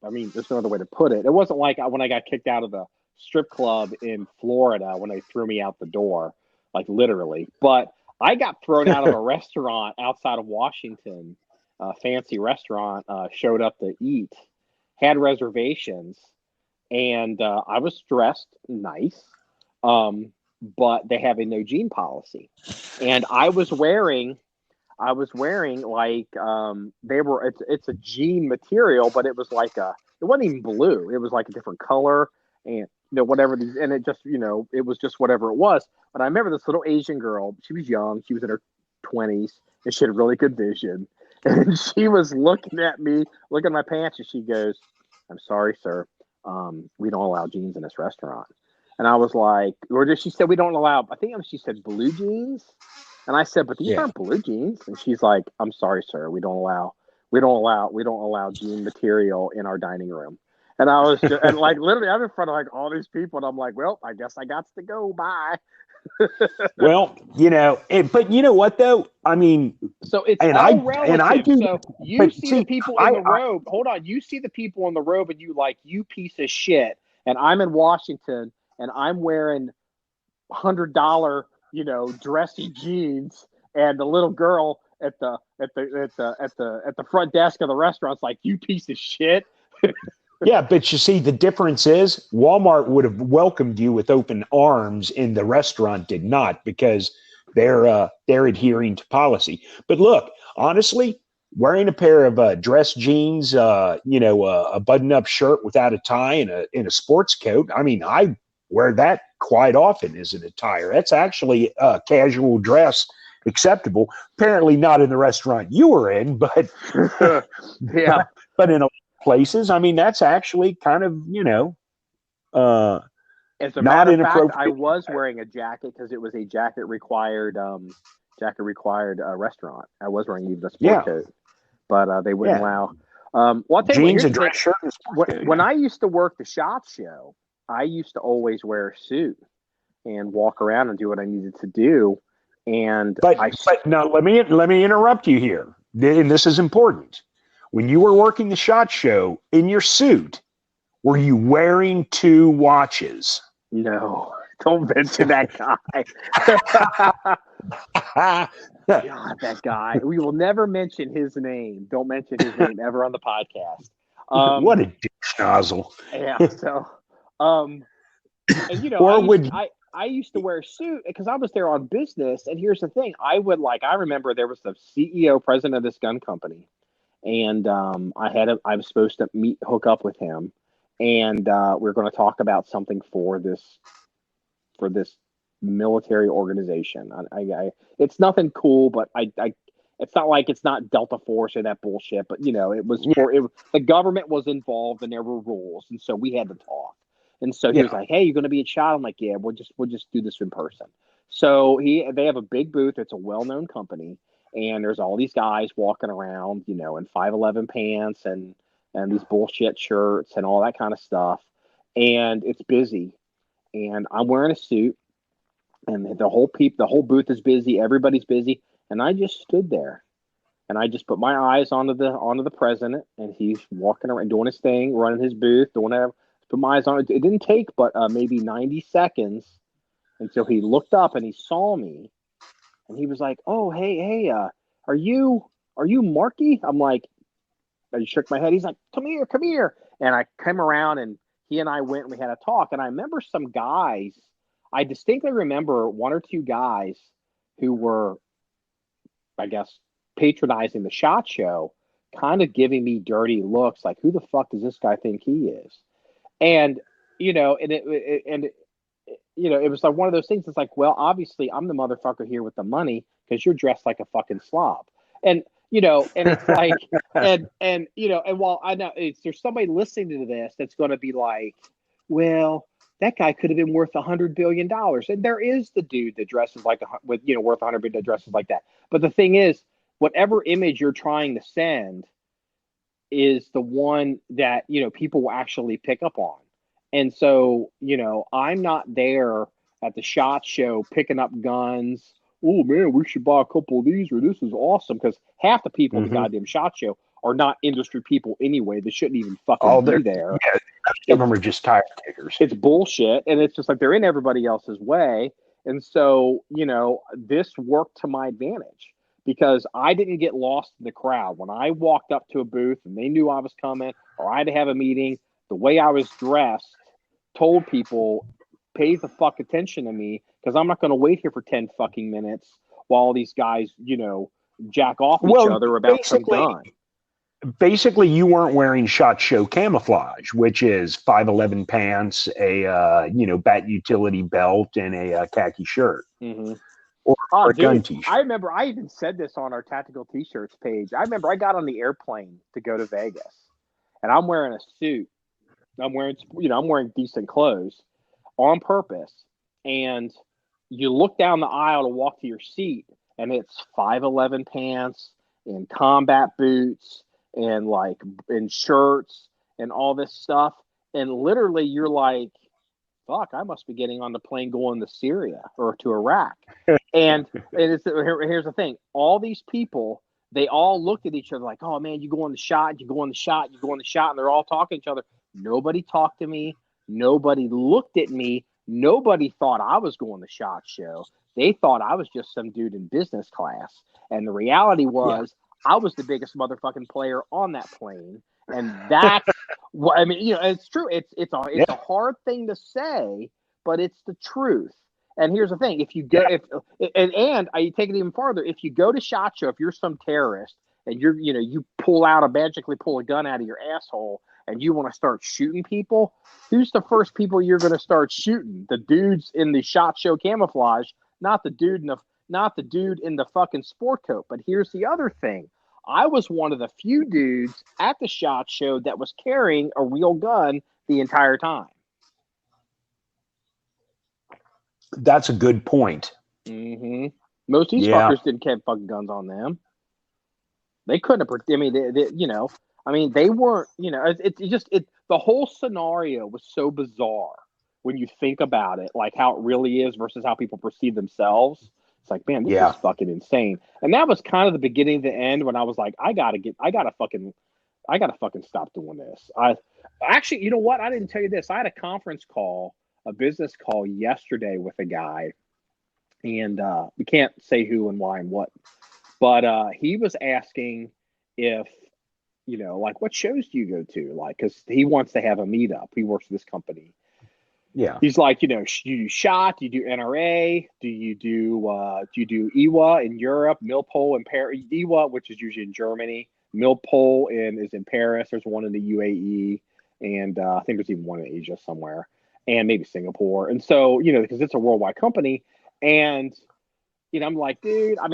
I mean, there's no other way to put it. It wasn't like when I got kicked out of the strip club in Florida when they threw me out the door, like literally. But I got thrown out of a restaurant outside of Washington, a fancy restaurant, showed up to eat, had reservations, and I was dressed nice, but they have a no jean policy, and I was wearing like it's a jean material, but it was like it wasn't even blue. It was like a different color, and whatever these, and it just it was just whatever it was. But I remember this little Asian girl. She was young. She was in her 20s, and she had really good vision. And she was looking at me, looking at my pants, and she goes, "I'm sorry, sir. We don't allow jeans in this restaurant." And I was like, or she said, "We don't allow." I think she said blue jeans. And I said, "But these aren't blue jeans." And she's like, "I'm sorry, sir. We don't allow jean material in our dining room." And I was just, and like literally I'm in front of like all these people, and I'm like, "Well, I guess I got to go. Bye." Well, but you know what though? I mean, So it's and all I relative. do, So you but see the see, people in the robe. Hold on. You see the people in the robe, and you like, "You piece of shit." And I'm in Washington, and I'm wearing $100, dressy jeans, and the little girl at the front desk of the restaurant's like, "You piece of shit." yeah, but you see, the difference is Walmart would have welcomed you with open arms, and the restaurant did not because they're adhering to policy. But look, honestly, wearing a pair of dress jeans, a button-up shirt without a tie and a sports coat. I mean, I wear that quite often as an attire. That's actually casual dress acceptable. Apparently, not in the restaurant you were in, but Yeah. but in a places. I mean, that's actually kind of, As a not matter of fact, I inappropriate. was wearing a jacket because it was a jacket required restaurant. I was wearing even a sport coat, but they wouldn't allow. Well, I'll tell you what. Jeans, Here's a the thing. dress shirt, and a sport coat. When I used to work the SHOT Show, I used to always wear a suit and walk around and do what I needed to do. And But now let me interrupt you here, and this is important. When you were working the SHOT Show in your suit, were you wearing 2 watches? No, don't mention that guy. God, that guy. We will never mention his name. Don't mention his name ever on the podcast. What a douche nozzle. Yeah. So, and I used to wear a suit because I was there on business. And here's the thing: I remember there was the CEO, president of this gun company, and I was supposed to hook up with him, and we're going to talk about something for this military organization. It's nothing cool, but it's not like it's not Delta Force or that bullshit. But it was the government was involved and there were rules, and so we had to talk. And so he was like, "Hey, you're going to be a shot?" I'm like, "Yeah, we'll just do this in person." So they have a big booth. It's a well-known company, and there's all these guys walking around, in 511 pants and these bullshit shirts and all that kind of stuff. And it's busy, and I'm wearing a suit, and the whole booth is busy. Everybody's busy, and I just stood there, and I just put my eyes onto the president, and he's walking around doing his thing, running his booth, doing whatever. Put my eyes on it. It didn't take but maybe 90 seconds until he looked up and he saw me, and he was like, "Oh, hey, are you Marky?" I'm like, I shook my head. He's like, come here. And I came around, and he and I went and we had a talk. And I remember some guys, I distinctly remember 1 or 2 guys who were, I guess, patronizing the SHOT Show kind of giving me dirty looks, like, who the fuck does this guy think he is? And it was like one of those things. It's like, well, obviously I'm the motherfucker here with the money because you're dressed like a fucking slob. And and it's like, and while I know there's somebody listening to this that's going to be like, well, that guy could have been worth $100 billion. And there is the dude that dresses like worth $100 billion that dresses like that. But the thing is, whatever image you're trying to send is the one that, people will actually pick up on. And so, I'm not there at the SHOT Show picking up guns. Oh man, we should buy a couple of these, or this is awesome. Because half the people at the goddamn SHOT Show are not industry people anyway. They shouldn't even fucking be there. Yeah, some of them are just tire kickers. It's bullshit. And it's just like they're in everybody else's way. And so, this worked to my advantage because I didn't get lost in the crowd. When I walked up to a booth and they knew I was coming or I had to have a meeting, the way I was dressed told people, pay the fuck attention to me because I'm not going to wait here for 10 fucking minutes while all these guys, jack off each other about some gun. Basically, you weren't wearing SHOT Show camouflage, which is 511 pants, a bat utility belt, and a khaki shirt. Mm-hmm. Or a gun t-shirt. I remember I even said this on our tactical t-shirts page. I remember I got on the airplane to go to Vegas, and I'm wearing a suit. I'm wearing decent clothes on purpose. And you look down the aisle to walk to your seat, and it's 511 pants and combat boots and in shirts and all this stuff. And literally you're like, fuck, I must be getting on the plane going to Syria or to Iraq. and here's the thing. All these people, they all looked at each other like, oh man, you go on the shot, you go on the shot, you go on the shot. And they're all talking to each other. Nobody talked to me. Nobody looked at me. Nobody thought I was going to SHOT Show. They thought I was just some dude in business class. And the reality was I was the biggest motherfucking player on that plane. And that's what I mean, it's true. It's a hard thing to say, but it's the truth. And here's the thing: if you go, and I take it even farther, if you go to SHOT Show, if you're some terrorist and you magically pull a gun out of your asshole and you want to start shooting people, who's the first people you're going to start shooting? The dudes in the SHOT Show camouflage, not the dude in the fucking sport coat. But here's the other thing. I was one of the few dudes at the SHOT Show that was carrying a real gun the entire time. That's a good point. Mm-hmm. Most of these fuckers didn't have fucking guns on them. They couldn't have. They weren't. The whole scenario was so bizarre when you think about it, like how it really is versus how people perceive themselves. It's like, man, this is fucking insane. And that was kind of the beginning of the end when I was like, I gotta fucking stop doing this. Actually, you know what? I didn't tell you this. I had a business call yesterday with a guy, and we can't say who and why and what, but he was asking if, what shows do you go to? Because he wants to have a meetup. He works for this company. Yeah. He's like, you do SHOT, do you do NRA, do you do EWA in Europe, Milpol in Paris, EWA, which is usually in Germany, Milpol is in Paris. There's one in the UAE, and I think there's even one in Asia somewhere, and maybe Singapore. And so, because it's a worldwide company, and I'm like, dude, I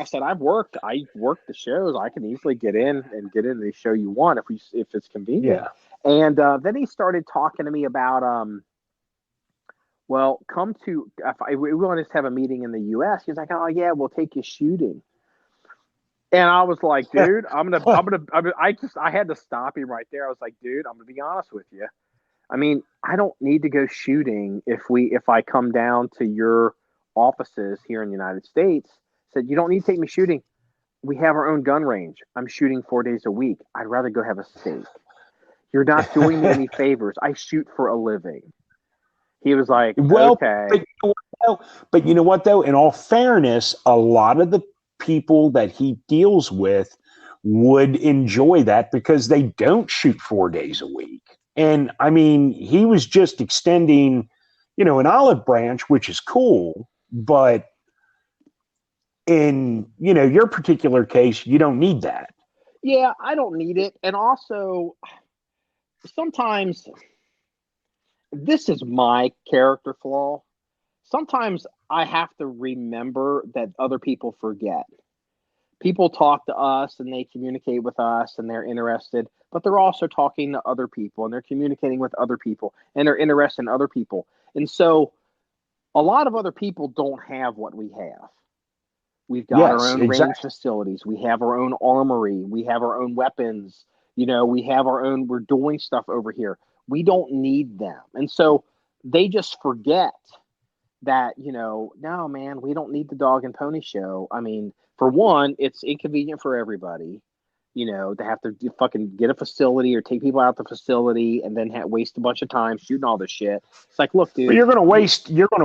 said, I worked the shows. I can easily get in the show you want if it's convenient. Yeah. And then he started talking to me about, we want to have a meeting in the U.S. He's like, oh yeah, we'll take you shooting. And I was like, dude, I had to stop him right there. I was like, dude, I'm gonna be honest with you. I don't need to go shooting if I come down to your offices here in the United States. Said, you don't need to take me shooting. We have our own gun range. I'm shooting 4 days a week. I'd rather go have a steak. You're not doing me any favors. I shoot for a living. He was like, okay. But you know what, though? In all fairness, a lot of the people that he deals with would enjoy that because they don't shoot 4 days a week. And, he was just extending, an olive branch, which is cool. But in, your particular case, you don't need that. Yeah, I don't need it. And also, sometimes this is my character flaw. Sometimes I have to remember that other people forget. People talk to us and they communicate with us and they're interested, but they're also talking to other people and they're communicating with other people and they're interested in other people. And so a lot of other people don't have what we have. We've got our Yes, own range exactly. facilities. We have our own armory. We have our own weapons. We have our own, we're doing stuff over here. We don't need them. And so they just forget that, no, man, we don't need the dog and pony show. I mean, for one, it's inconvenient for everybody, to have to fucking get a facility or take people out the facility and then waste a bunch of time shooting all this shit. It's like, look, But dude, you're going to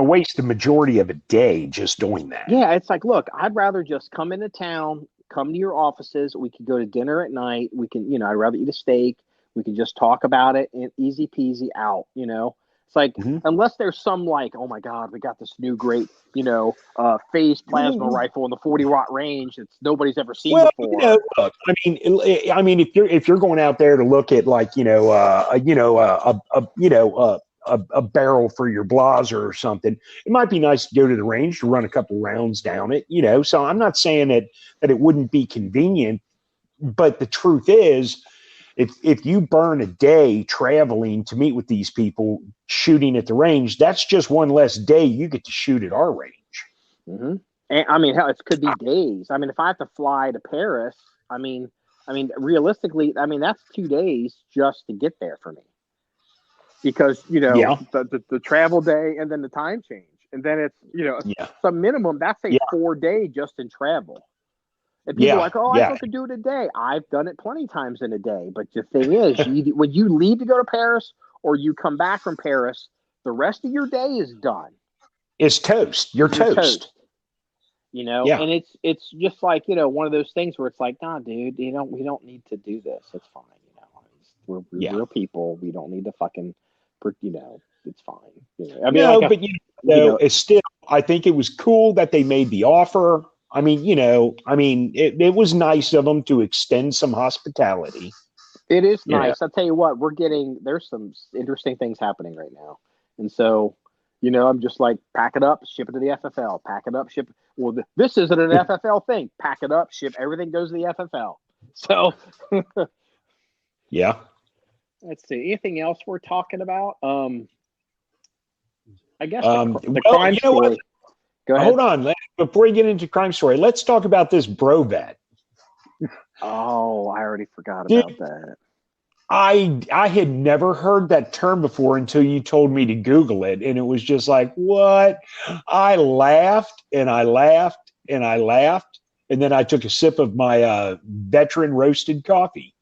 waste the majority of a day just doing that. yeah, it's like, look, I'd rather just come into town, come to your offices. We could go to dinner at night. We can, I'd rather eat a steak. We can just talk about it and easy peasy out. It's like, Mm-hmm. unless there's some like, oh my God, we got this new great, phase plasma rifle in the 40-watt range that nobody's ever seen Well, before. look, I mean, if you're going out there to look at like, a barrel for your blazer or something, it might be nice to go to the range to run a couple rounds down it. So I'm not saying that it wouldn't be convenient, but the truth is, if you burn a day traveling to meet with these people shooting at the range, that's just one less day you get to shoot at our range. Mm-hmm. And I mean, hell, it could be days. I mean, if I have to fly to Paris, realistically, that's 2 days just to get there for me. Because Yeah, the travel day and then the time change, and then it's yeah, some minimum. That's a yeah, 4 day just in travel. And people are yeah, like, oh, I yeah. could do it a day. I've done it plenty times in a day. But the thing is, when you leave to go to Paris or you come back from Paris, the rest of your day is done. It's toast. You're You're toast. toast. Yeah. And it's just like one of those things where it's like, nah, dude, we don't need to do this. It's fine. We're Yeah. real people. We don't need to fucking, it's fine. No, but it's still. I think it was cool that they made the offer. It was nice of them to extend some hospitality. it is You know, nice. I'll tell you what, there's some interesting things happening right now. And so, I'm just like, pack it up, ship it to the FFL, pack it up, ship. Well, this isn't an FFL thing. Pack it up, ship. Everything goes to the FFL. So, yeah. let's see. Anything else we're talking about? I guess the Well, crime you know what? story. Go ahead. Hold on. Before we get into crime story, let's talk about this BroVet. Oh, I already forgot Dude, about that. I had never heard that term before until you told me to Google it, and it was just like, what? I laughed and I laughed and I laughed, and then I took a sip of my veteran roasted coffee.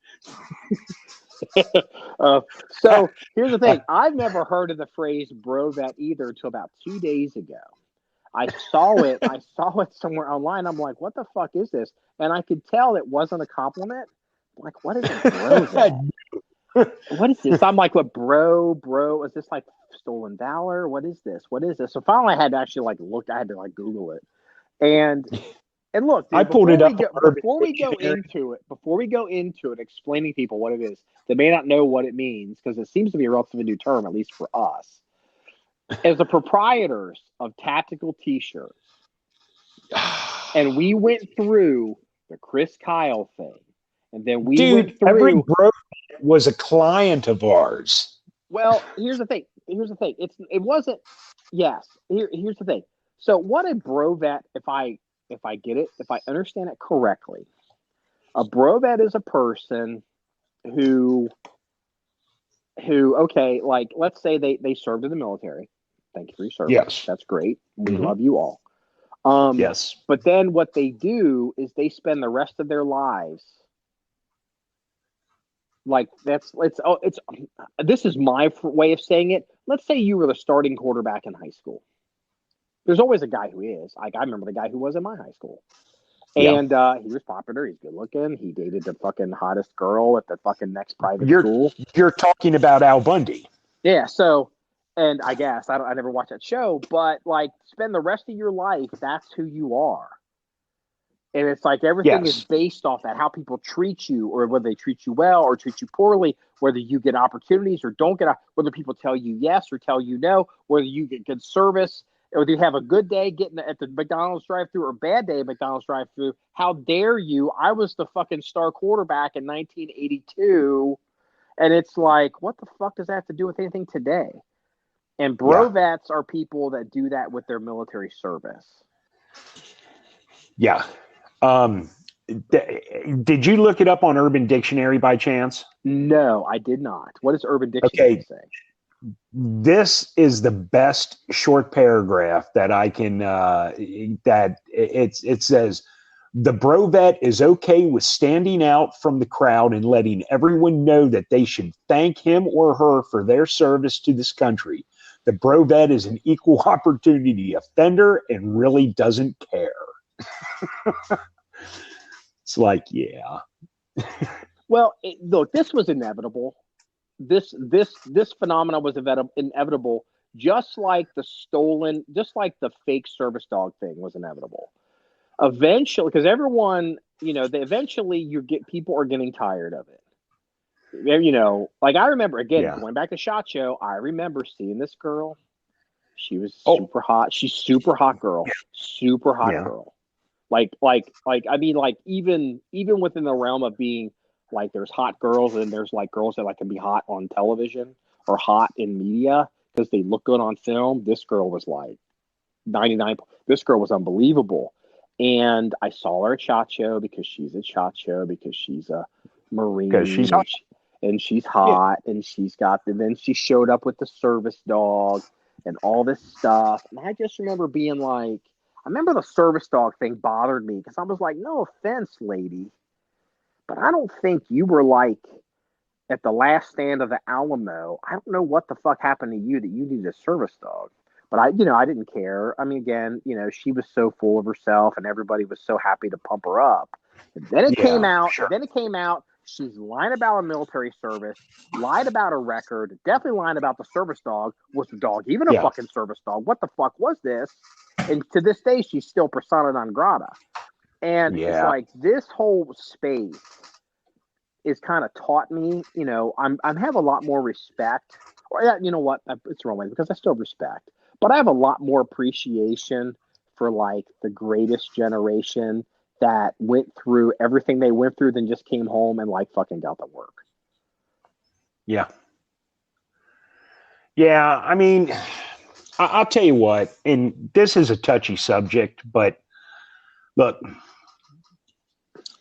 So here's the thing. I've never heard of the phrase BroVet either until about 2 days ago. I saw it. I saw it somewhere online. I'm like, what the fuck is this? And I could tell it wasn't a compliment. I'm like, what is a BroVet? What is this? I'm like, what, bro? Is this like stolen valor? What is this? So finally I had to actually I had to Google it. And look, dude, I pulled it up. Before we go into it, explaining people what it is, they may not know what it means because it seems to be a relatively new term, at least for us. As the proprietors of tactical T-shirts, and we went through the Chris Kyle thing, and then we went through. Every bro was a client of ours. Well, here's the thing. It wasn't. Yes. Here's the thing. So, what a BroVet, if I get it, if I understand it correctly, a BroVet is a person who okay, like let's say they served in the military. Thank you for your service. Yes. That's great. We Mm-hmm. love you all. Yes. But then what they do is they spend the rest of their lives this is my way of saying it. Let's say you were the starting quarterback in high school. There's always a guy who is. I remember the guy who was in my high school. And he was popular. He's good looking. He dated the fucking hottest girl at the fucking next private school. You're talking about Al Bundy. Yeah. So, and I guess I never watched that show, but spend the rest of your life. That's who you are. And it's like everything is based off that, how people treat you, or whether they treat you well or treat you poorly, whether you get opportunities or don't get, whether people tell you yes or tell you no, whether you get good service, or whether you have a good day getting at the McDonald's drive-thru or a bad day at McDonald's drive-thru. How dare you? I was the fucking star quarterback in 1982. And it's like, what the fuck does that have to do with anything today? And BroVets are people that do that with their military service. Yeah. Did you look it up on Urban Dictionary by chance? No, I did not. What does Urban Dictionary say? This is the best short paragraph that I can, it says, the BroVet is okay with standing out from the crowd and letting everyone know that they should thank him or her for their service to this country. The BroVet is an equal opportunity offender and really doesn't care. It's like, yeah. Well, look, this was inevitable. This phenomenon was inevitable, just like the fake service dog thing was inevitable. Eventually, because everyone, people are getting tired of it. Like I remember, again, going back to SHOT Show, I remember seeing this girl. She was super hot. She's super hot girl. Yeah. Super hot girl. Like I mean, like even within the realm of being like, there's hot girls and there's like girls that like can be hot on television or hot in media because they look good on film. This girl was like 99. This girl was unbelievable. And I saw her at SHOT Show because she's at SHOT Show because she's a Marine. Because she's hot. And she's hot, and then she showed up with the service dog and all this stuff. And I just remember being like, I remember the service dog thing bothered me because I was like, no offense, lady, but I don't think you were like at the last stand of the Alamo. I don't know what the fuck happened to you that you needed a service dog. But I didn't care. I mean, again, she was so full of herself and everybody was so happy to pump her up. And then it came out. Sure. Then it came out. She's lying about her military service, lied about her record, definitely lying about the service dog. Was the dog even a fucking service dog? What the fuck was this? And to this day, she's still persona non grata. And it's like this whole space is kind of taught me, I have a lot more respect. Or you know what? It's wrong way because I still respect. But I have a lot more appreciation for like the greatest generation that went through everything they went through, then just came home and like fucking got to work. Yeah. Yeah. I mean, I'll tell you what, and this is a touchy subject, but look,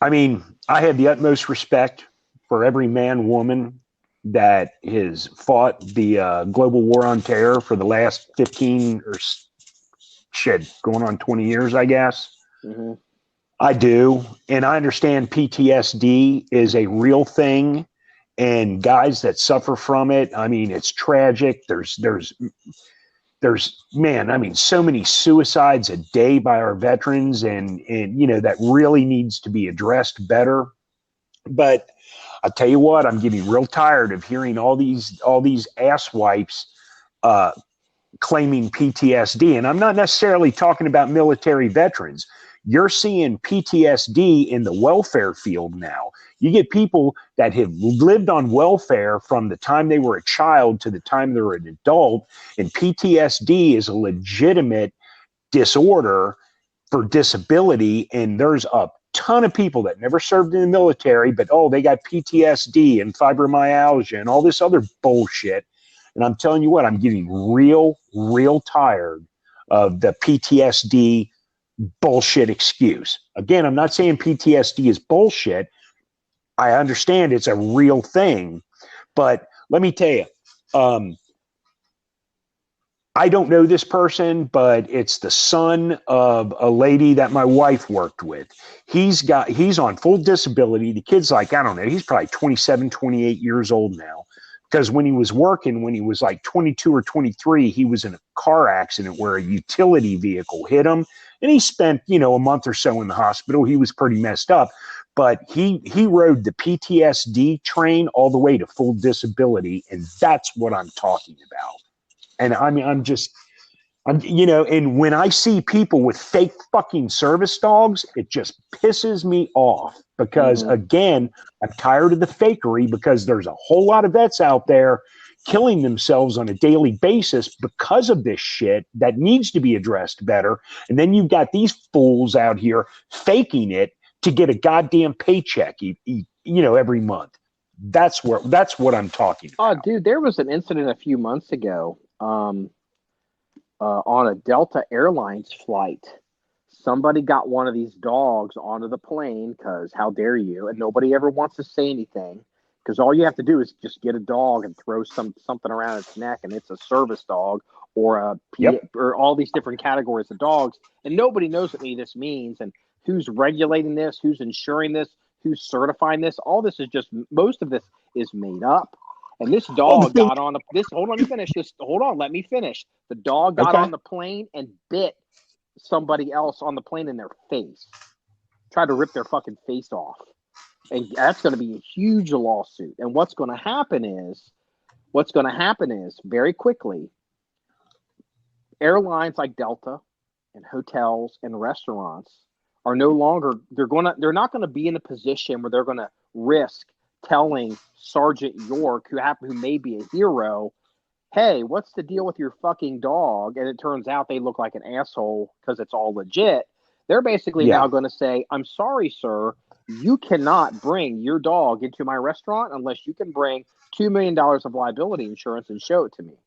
I mean, I have the utmost respect for every man, woman that has fought the global war on terror for the last 15 or going on 20 years, I guess. Mm-hmm. I do. And I understand PTSD is a real thing and guys that suffer from it. I mean, it's tragic. There's, man, I mean, so many suicides a day by our veterans and that really needs to be addressed better. But I'll tell you what, I'm getting real tired of hearing all these asswipes claiming PTSD. And I'm not necessarily talking about military veterans. You're seeing PTSD in the welfare field now. You get people that have lived on welfare from the time they were a child to the time they're an adult. And PTSD is a legitimate disorder for disability. And there's a ton of people that never served in the military, but they got PTSD and fibromyalgia and all this other bullshit. And I'm telling you what, I'm getting real tired of the PTSD bullshit excuse. Again, I'm not saying PTSD is bullshit. I understand it's a real thing, but let me tell you, I don't know this person, but it's the son of a lady that my wife worked with. He's on full disability. The kid's like, I don't know, he's probably 27, 28 years old now. Because when he was working, when he was like 22 or 23, he was in a car accident where a utility vehicle hit him. And he spent, a month or so in the hospital. He was pretty messed up. But he rode the PTSD train all the way to full disability. And that's what I'm talking about. And I mean, I'm And when I see people with fake fucking service dogs, it just pisses me off because, again, I'm tired of the fakery because there's a whole lot of vets out there killing themselves on a daily basis because of this shit that needs to be addressed better. And then you've got these fools out here faking it to get a goddamn paycheck, every month. That's what I'm talking about. Oh, dude, there was an incident a few months ago. On a Delta Airlines flight, somebody got one of these dogs onto the plane because how dare you? And nobody ever wants to say anything because all you have to do is just get a dog and throw something around its neck, and it's a service dog or or all these different categories of dogs, and nobody knows what any of this means and who's regulating this, who's insuring this, who's certifying this. All this is just most of this is made up. And this dog got on this. Hold on, let me finish. Hold on, let me finish. The dog got on the plane and bit somebody else on the plane in their face. Tried to rip their fucking face off. And that's going to be a huge lawsuit. And what's going to happen is very quickly, airlines like Delta and hotels and restaurants are no longer. They're not going to be in a position where they're going to risk telling Sergeant York, who may be a hero, hey, what's the deal with your fucking dog? And it turns out they look like an asshole because it's all legit. They're basically now going to say, I'm sorry, sir, you cannot bring your dog into my restaurant unless you can bring $2 million of liability insurance and show it to me.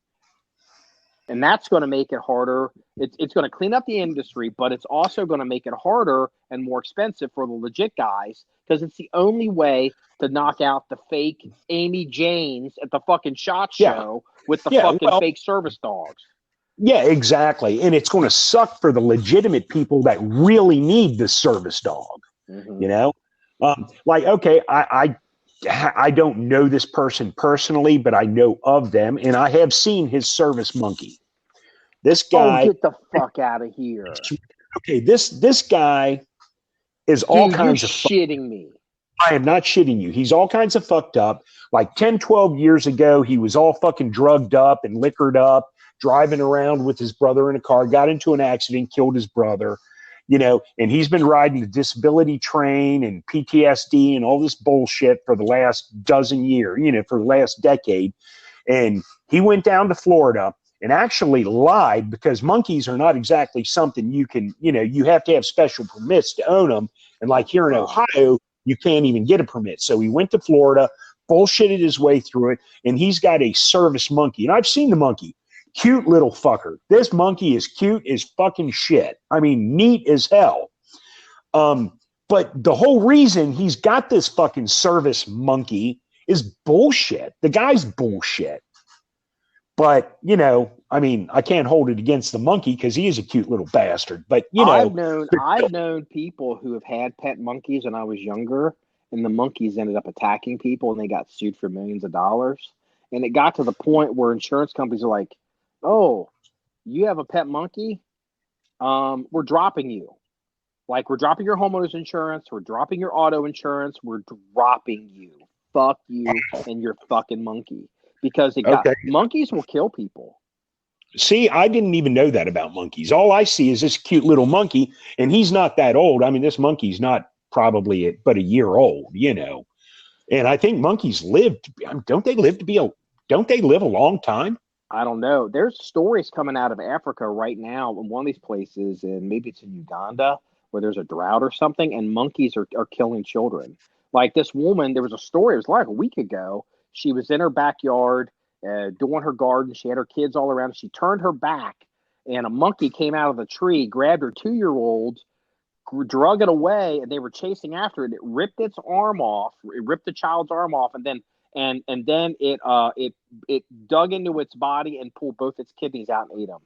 And that's going to make it harder. It's going to clean up the industry, but it's also going to make it harder and more expensive for the legit guys because it's the only way to knock out the fake Amy Janes at the fucking SHOT Show with the fucking fake service dogs. Yeah, exactly. And it's going to suck for the legitimate people that really need the service dog. I don't know this person personally, but I know of them, and I have seen his service monkey. This guy. Oh, get the fuck out of here! Okay, this guy is all kinds of. Shitting me. I am not shitting you. He's all kinds of fucked up. Like 10, 12 years ago, he was all fucking drugged up and liquored up, driving around with his brother in a car, got into an accident, killed his brother. And he's been riding the disability train and PTSD and all this bullshit for the last dozen years, for the last decade. And he went down to Florida and actually lied because monkeys are not exactly something you can, you have to have special permits to own them. And like here in Ohio, you can't even get a permit. So he went to Florida, bullshitted his way through it, and he's got a service monkey. And I've seen the monkey. Cute little fucker. This monkey is cute as fucking shit. I mean, neat as hell. But the whole reason he's got this fucking service monkey is bullshit. The guy's bullshit. But, I can't hold it against the monkey because he is a cute little bastard. But, I've known people who have had pet monkeys when I was younger, and the monkeys ended up attacking people, and they got sued for millions of dollars. And it got to the point where insurance companies are like, oh, you have a pet monkey? We're dropping you. Like, we're dropping your homeowner's insurance. We're dropping your auto insurance. We're dropping you. Fuck you and your fucking monkey. Because monkeys will kill people. See, I didn't even know that about monkeys. All I see is this cute little monkey, and he's not that old. I mean, this monkey's not probably but a year old, And I think monkeys don't they live a long time? I don't know. There's stories coming out of Africa right now in one of these places, and maybe it's in Uganda, where there's a drought or something, and monkeys are killing children. Like this woman, there was a story, it was like a week ago. She was in her backyard doing her garden. She had her kids all around. She turned her back, and a monkey came out of the tree, grabbed her 2-year-old, drug it away, and they were chasing after it. It ripped its arm off. It ripped the child's arm off, and then it dug into its body and pulled both its kidneys out and ate them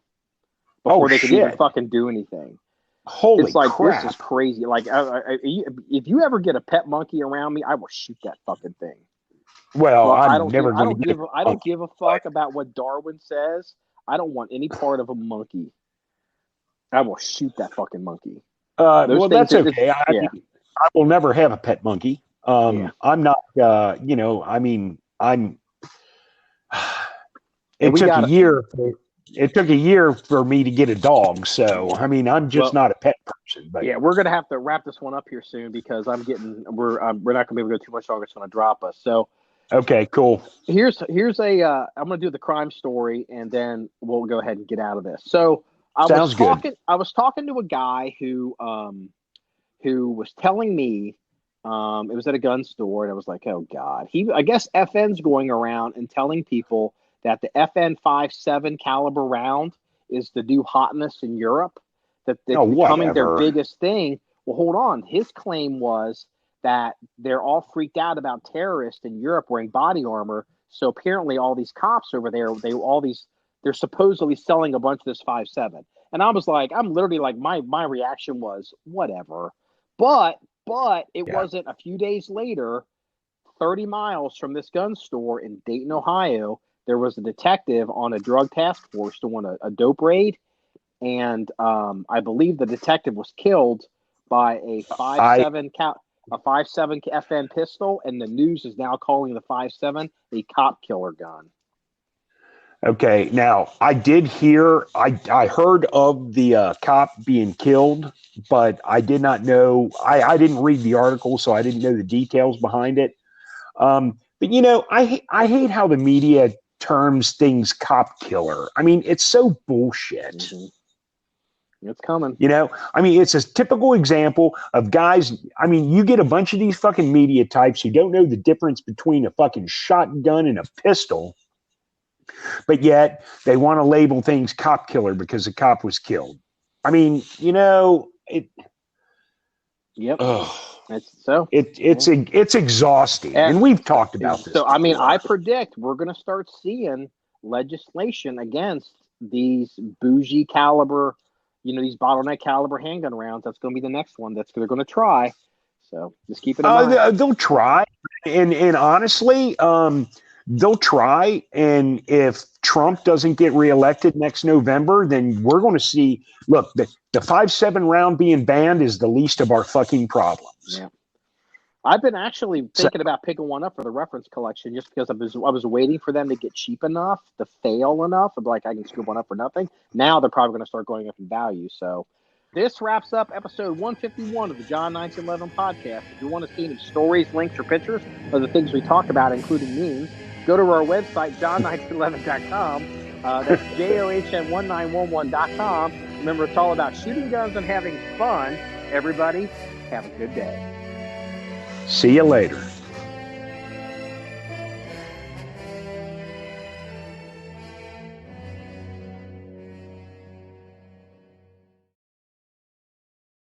before they could even fucking do anything. Holy It's like, crap. This is crazy. Like, if you ever get a pet monkey around me, I will shoot that fucking thing. Well, I don't give a fuck about what Darwin says. I don't want any part of a monkey. I will shoot that fucking monkey. Well, that's okay. I will never have a pet monkey. I'm not, it took a year. it took a year for me to get a dog. So, I mean, I'm just not a pet person. But yeah, we're going to have to wrap this one up here soon because we're not going to be able to go too much longer. It's going to drop us. So, okay, cool. Here's I'm going to do the crime story and then we'll go ahead and get out of this. So I was talking to a guy who was telling me, it was at a gun store and I was like, oh God, I guess FN's going around and telling people that the FN 5.7 caliber round is the new hotness in Europe, that it's becoming their biggest thing. Well, hold on. His claim was that they're all freaked out about terrorists in Europe wearing body armor. So apparently all these cops over there, they're supposedly selling a bunch of this 5.7. And I was like, I'm literally like, my reaction was whatever. But it wasn't a few days later, 30 miles from this gun store in Dayton, Ohio, there was a detective on a drug task force doing a dope raid. And I believe the detective was killed by a 5.7 FN pistol, and the news is now calling the 5.7 a cop killer gun. Okay, now I did hear, I heard of the cop being killed, but I did not know, I didn't read the article, so I didn't know the details behind it. But you know, I hate how the media terms things cop killer. I mean, it's so bullshit. Mm-hmm. It's coming. You know, I mean, it's a typical example of guys. I mean, you get a bunch of these fucking media types who don't know the difference between a fucking shotgun and a pistol, but yet they want to label things cop killer because a cop was killed. I mean, you know, it. Yep. It's exhausting, and we've talked about this. So, I mean, I predict we're going to start seeing legislation against these bougie caliber, these bottleneck caliber handgun rounds. That's going to be the next one that they're going to try. So just keep it in mind. They'll try, and honestly, they'll try. And if Trump doesn't get reelected next November, then we're going to see. Look, the 5.7 round being banned is the least of our fucking problems. Yeah. I've been actually thinking about picking one up for the reference collection just because I was waiting for them to get cheap enough to fail enough. I'm like, I can scoop one up for nothing. Now they're probably going to start going up in value. So this wraps up episode 151 of the John 1911 podcast. If you want to see any stories, links, or pictures of the things we talk about, including memes, go to our website, john1911.com. That's JOHN1911.com. Remember, it's all about shooting guns and having fun. Everybody, have a good day. See you later.